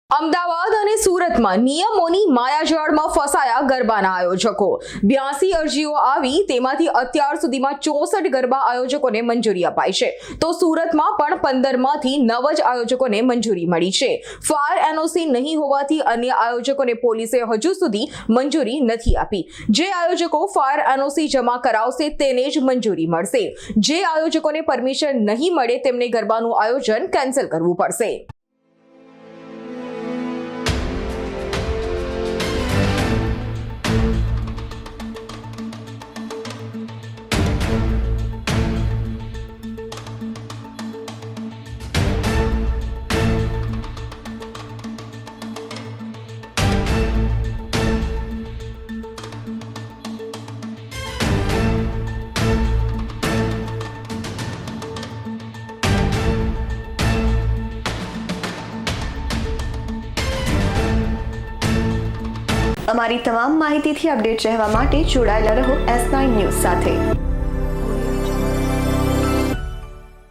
અમદાવાદ અને સુરતમાં નિયમોની માયાજાળમાં ફસાયા ગરબાના આયોજકો 82 અરજીઓ આવી, તેમાંથી અત્યાર સુધીમાં 64 ગરબા આયોજકોને મંજૂરી અપાઈ છે, તો સુરતમાં પણ 15માંથી 9 જ આયોજકોને મંજૂરી મળી છે। ફાયર એનઓસી નહીં હોવાથી અન્ય આયોજકોને પોલીસે હજુ સુધી મંજૂરી નથી આપી। જે આયોજકો ફાયર એનઓસી જમા કરાવશે તેને જ મંજૂરી મળશે। જે આયોજકોને પરમિશન નહીં મળે તેમને ગરબાનું આયોજન કેન્સલ કરવું પડશે। અમારી તમામ માહિતીથી અપડેટ રહેવા માટે જોડાયેલા રહો S9 ન્યૂઝ સાથે।